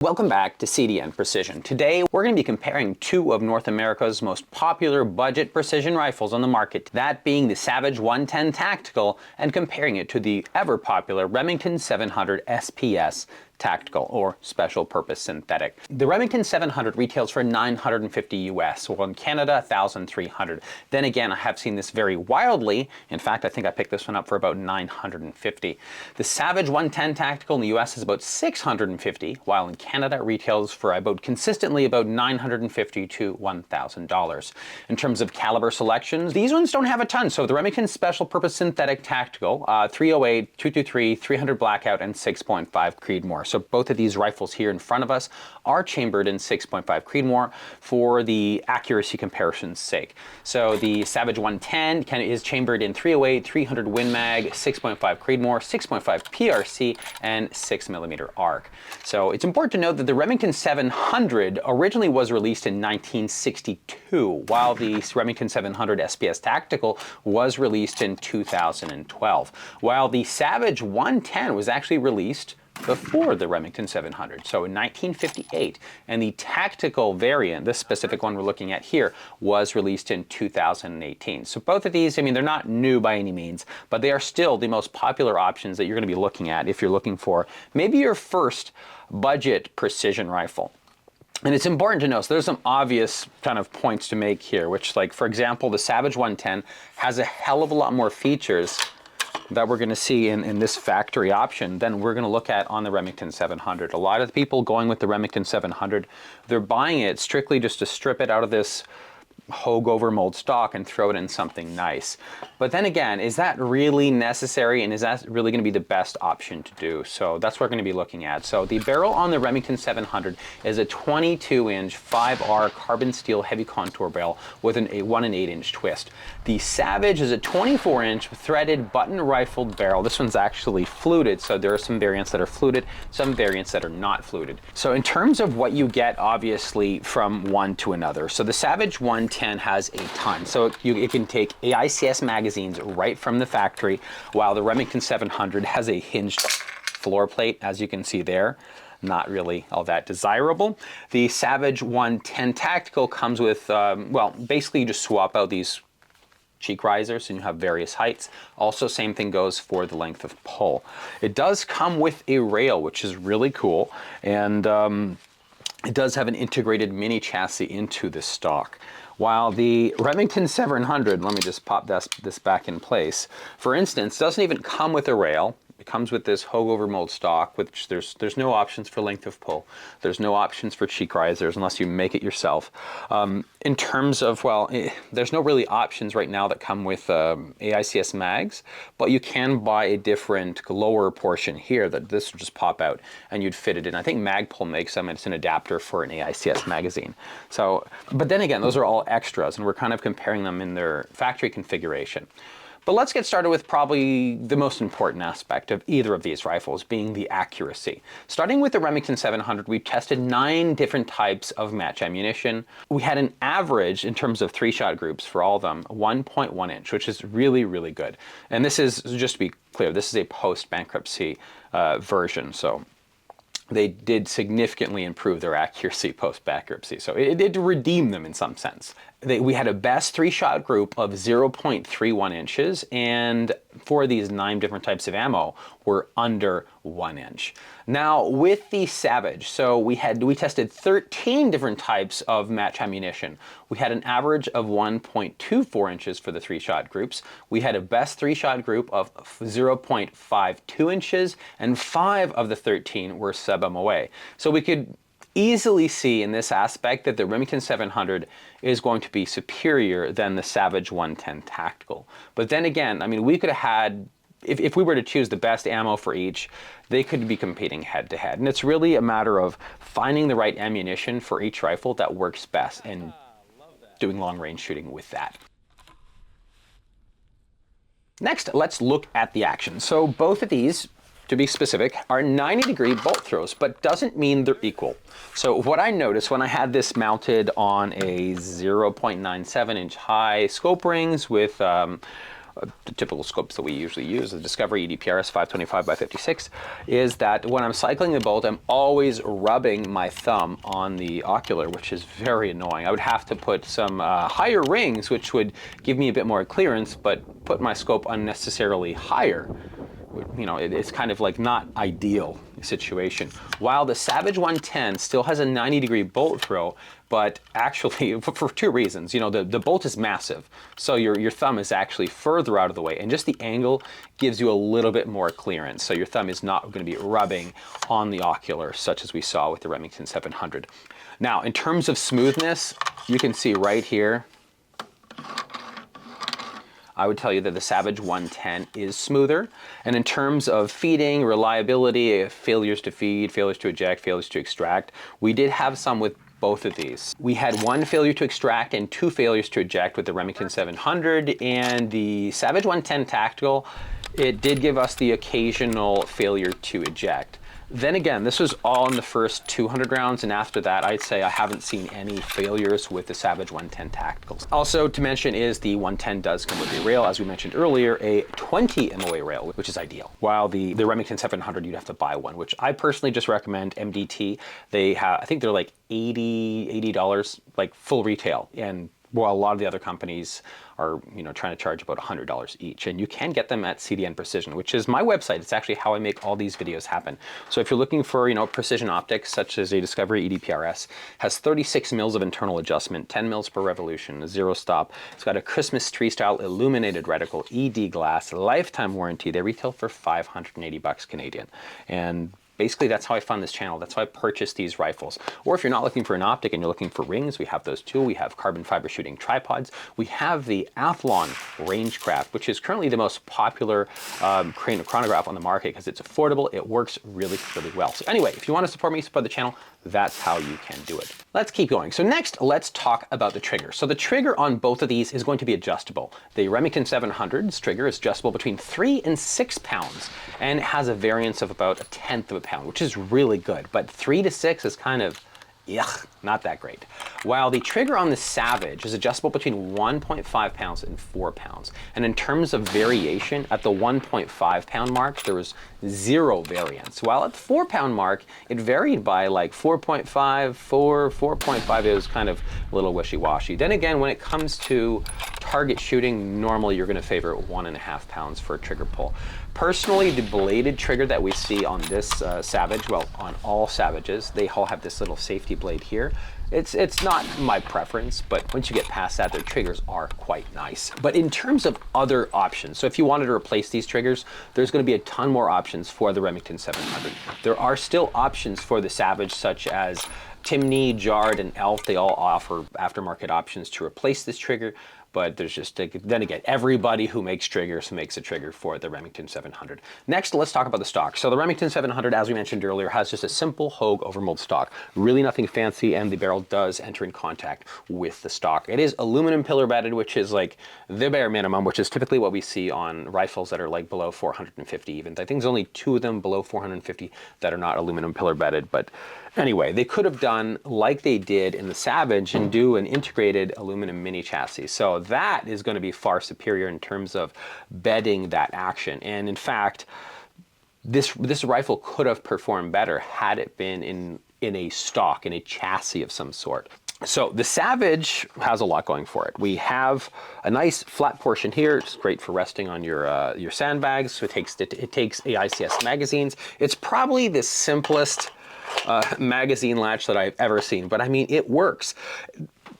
Welcome back to CDN Precision. Today we're going to be comparing two of North America's most popular budget precision rifles on the market, that being the Savage 110 Tactical and comparing it to the ever popular Remington 700 SPS Tactical, or Special Purpose Synthetic. The Remington 700 retails for $950 US, while in Canada $1,300. Then again, I have seen this vary wildly. In fact, I think I picked this one up for about $950. The Savage 110 Tactical in the US is about $650, while in Canada it retails for consistently about $950 to $1,000. In terms of caliber selections, these ones don't have a ton. So the Remington Special Purpose Synthetic Tactical, 308, 223, 300 Blackout, and 6.5 Creedmoor. So both of these rifles here in front of us are chambered in 6.5 Creedmoor for the accuracy comparison's sake. So the Savage 110 is chambered in 308, 300 Win Mag, 6.5 Creedmoor, 6.5 PRC, and 6mm arc. So it's important to note that the Remington 700 originally was released in 1962, while the Remington 700 SPS Tactical was released in 2012, while the Savage 110 was actually released before the Remington 700, so in 1958, and the tactical variant, this specific one we're looking at here, was released in 2018. So both of these, I mean, they're not new by any means, but they are still the most popular options that you're going to be looking at if you're looking for maybe your first budget precision rifle. And it's important to know, so there's some obvious kind of points to make here, which, like, for example, the Savage 110 has a hell of a lot more features that we're going to see in this factory option than we're going to look at on the Remington 700. A lot of the people going with the Remington 700, they're buying it strictly just to strip it out of this Hogue over mold stock and throw it in something nice. But then again, is that really necessary, and is that really going to be the best option to do? So that's what we're going to be looking at. So the barrel on the Remington 700 is a 22-inch 5R carbon steel heavy contour barrel with a 1 8-inch twist. The Savage is a 24-inch threaded button rifled barrel. This one's actually fluted, so there are some variants that are fluted, some variants that are not fluted. So in terms of what you get, obviously, from one to another, so the Savage 110 has a ton. So it can take AICS magazines right from the factory, while the Remington 700 has a hinged floor plate, as you can see there. Not really all that desirable. The Savage 110 Tactical comes with, well, basically you just swap out these cheek risers and you have various heights. Also, same thing goes for the length of pull. It does come with a rail, which is really cool, and it does have an integrated mini chassis into this stock. While the Remington 700, let me just pop this back in place, for instance, doesn't even come with a rail. It comes with this Hogue over mold stock, which there's no options for length of pull. There's no options for cheek risers unless you make it yourself. In terms of, well, there's no really options right now that come with AICS mags, but you can buy a different lower portion here that this would just pop out and you'd fit it in. I think Magpul makes them, and it's an adapter for an AICS magazine. So, but then again, those are all extras, and we're kind of comparing them in their factory configuration. But let's get started with probably the most important aspect of either of these rifles, being the accuracy. Starting with the Remington 700, we tested 9 different types of match ammunition. We had an average, in terms of 3-shot groups for all of them, 1.1 inch, which is really, really good. And this is, just to be clear, this is a post-bankruptcy version, so they did significantly improve their accuracy post-bankruptcy. So it did redeem them in some sense. We had a best 3-shot group of 0.31 inches, and for these 9 different types of ammo were under 1 inch. Now with the Savage, so we tested 13 different types of match ammunition. We had an average of 1.24 inches for the 3-shot groups. We had a best 3-shot group of 0.52 inches, and 5 of the 13 were sub-MOA. So we could easily see in this aspect that the Remington 700 is going to be superior than the Savage 110 Tactical. But then again, I mean, we could have had, if we were to choose the best ammo for each, they could be competing head to head. And it's really a matter of finding the right ammunition for each rifle that works best and doing long range shooting with that. Next, let's look at the action. So both of these, to be specific, are 90-degree bolt throws, but doesn't mean they're equal. So what I noticed when I had this mounted on a 0.97-inch high scope rings with the typical scopes that we usually use, the Discovery EDPRS 525 by 56, is that when I'm cycling the bolt, I'm always rubbing my thumb on the ocular, which is very annoying. I would have to put some higher rings, which would give me a bit more clearance, but put my scope unnecessarily higher. You know, it's kind of like not ideal situation. While the Savage 110 still has a 90-degree bolt throw, but actually for two reasons. You know, the bolt is massive, so your thumb is actually further out of the way, and just the angle gives you a little bit more clearance, so your thumb is not going to be rubbing on the ocular, such as we saw with the Remington 700. Now, in terms of smoothness, you can see right here, I would tell you that the Savage 110 is smoother. And in terms of feeding, reliability, failures to feed, failures to eject, failures to extract, we did have some with both of these. We had one failure to extract and two failures to eject with the Remington 700, and the Savage 110 Tactical, it did give us the occasional failure to eject. Then again, this was all in the first 200 rounds, and after that, I'd say I haven't seen any failures with the Savage 110 Tacticals. Also to mention is the 110 does come with a rail, as we mentioned earlier, a 20 MOA rail, which is ideal. While the Remington 700, you'd have to buy one, which I personally just recommend MDT. They have, I think they're like $80, like full retail, and while a lot of the other companies are, you know, trying to charge about $100 each, and you can get them at CDN Precision, which is my website. It's actually how I make all these videos happen. So if you're looking for, you know, precision optics, such as a Discovery EDPRS, has 36 mils of internal adjustment, 10 mils per revolution, zero stop. It's got a Christmas tree style illuminated reticle, ED glass, lifetime warranty. They retail for 580 bucks Canadian. And basically, that's how I fund this channel. That's how I purchased these rifles. Or if you're not looking for an optic and you're looking for rings, we have those too. We have carbon fiber shooting tripods. We have the Athlon Rangecraft, which is currently the most popular chronograph on the market because it's affordable. It works really, really well. So anyway, if you want to support me, support the channel, that's how you can do it. Let's keep going. So next, let's talk about the trigger. So the trigger on both of these is going to be adjustable. The Remington 700's trigger is adjustable between 3 and 6 pounds, and it has a variance of about 1/10 of a pound, which is really good. But 3 to 6 is kind of, yuck, not that great. While the trigger on the Savage is adjustable between 1.5 pounds and 4 pounds. And in terms of variation, at the 1.5 pound mark, there was 0 variance. While at the 4 pound mark, it varied by like 4.5, 4, 4.5. It was kind of a little wishy-washy. Then again, when it comes to target shooting, normally you're gonna favor 1.5 pounds for a trigger pull. Personally, the bladed trigger that we see on this Savage, well, on all Savages, they all have this little safety blade here. It's not my preference, but once you get past that, their triggers are quite nice. But in terms of other options, so if you wanted to replace these triggers, there's going to be a ton more options for the Remington 700. There are still options for the Savage, such as Timney, Jard, and Elf. They all offer aftermarket options to replace this trigger. But there's just, then again, everybody who makes triggers makes a trigger for the Remington 700. Next, let's talk about the stock. So the Remington 700, as we mentioned earlier, has just a simple Hogue overmold stock. Really nothing fancy, and the barrel does enter in contact with the stock. It is aluminum pillar bedded, which is like the bare minimum, which is typically what we see on rifles that are like below 450 even. I think there's only 2 of them below 450 that are not aluminum pillar bedded, but anyway, they could have done like they did in the Savage and do an integrated aluminum mini chassis. So that is going to be far superior in terms of bedding that action. And in fact, this rifle could have performed better had it been in a stock, in a chassis of some sort. So the Savage has a lot going for it. We have a nice flat portion here. It's great for resting on your sandbags. So it takes AICS magazines. It's probably the simplest magazine latch that I've ever seen, but I mean, it works.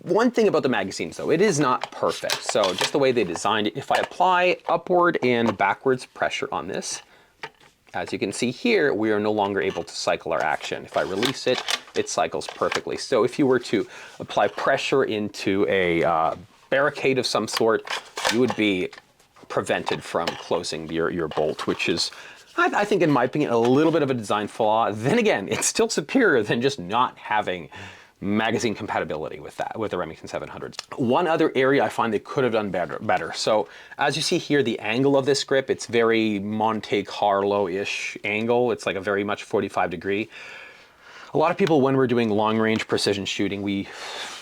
One thing about the magazines though, it is not perfect. So just the way they designed it, if I apply upward and backwards pressure on this, as you can see here, we are no longer able to cycle our action. If I release it, it cycles perfectly. So if you were to apply pressure into a barricade of some sort, you would be prevented from closing your bolt, which is, I think, in my opinion, a little bit of a design flaw. Then again, it's still superior than just not having magazine compatibility with the Remington 700s. One other area I find they could have done better. So as you see here, the angle of this grip, it's very Monte Carlo-ish angle. It's like a very much 45 degree. A lot of people, when we're doing long-range precision shooting, we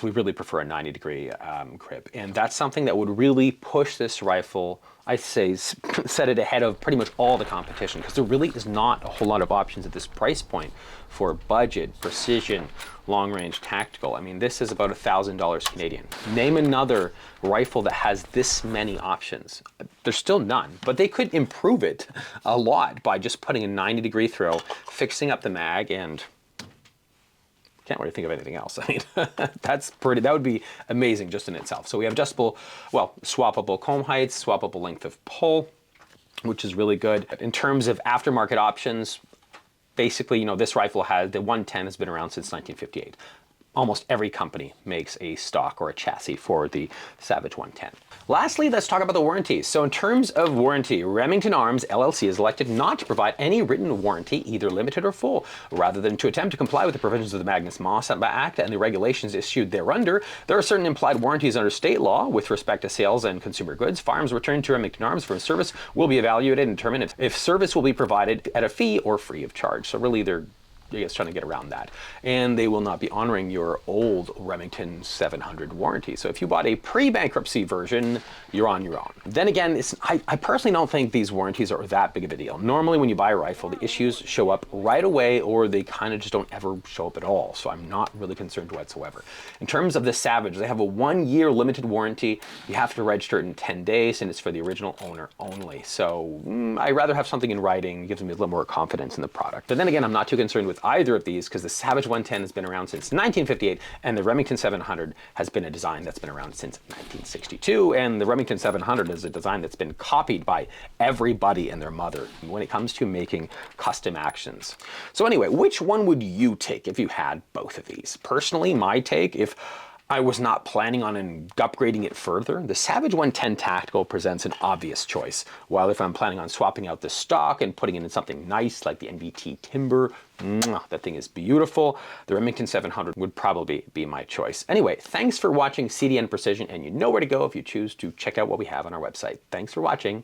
really prefer a 90-degree grip, and that's something that would really push this rifle, I say, set it ahead of pretty much all the competition, because there really is not a whole lot of options at this price point for budget, precision, long-range tactical. I mean, this is about $1,000 Canadian. Name another rifle that has this many options. There's still none, but they could improve it a lot by just putting a 90-degree throw, fixing up the mag, and can't really think of anything else. I mean, that would be amazing just in itself. So we have adjustable, well, swappable comb heights, swappable length of pull, which is really good. In terms of aftermarket options, basically, you know, this rifle has, the 110 has been around since 1958. Almost every company makes a stock or a chassis for the Savage 110. Lastly, let's talk about the warranties. So in terms of warranty, Remington Arms LLC has elected not to provide any written warranty, either limited or full. Rather than to attempt to comply with the provisions of the Magnus-Moss Act and the regulations issued thereunder, there are certain implied warranties under state law with respect to sales and consumer goods. Firearms returned to Remington Arms for service will be evaluated and determined if service will be provided at a fee or free of charge. So really, they're trying to get around that. And they will not be honoring your old Remington 700 warranty. So if you bought a pre-bankruptcy version, you're on your own. Then again, I personally don't think these warranties are that big of a deal. Normally when you buy a rifle, the issues show up right away, or they kind of just don't ever show up at all. So I'm not really concerned whatsoever. In terms of the Savage, they have a 1-year limited warranty. You have to register it in 10 days, and it's for the original owner only. So I'd rather have something in writing. It gives me a little more confidence in the product. But then again, I'm not too concerned with either of these, because the Savage 110 has been around since 1958, and the Remington 700 has been a design that's been around since 1962, and the Remington 700 is a design that's been copied by everybody and their mother when it comes to making custom actions. So anyway, which one would you take if you had both of these? Personally, my take, if I was not planning on upgrading it further, the Savage 110 Tactical presents an obvious choice. While if I'm planning on swapping out the stock and putting it in something nice like the NVT Timber, that thing is beautiful, the Remington 700 would probably be my choice. Anyway, thanks for watching CDN Precision, and you know where to go if you choose to check out what we have on our website. Thanks for watching.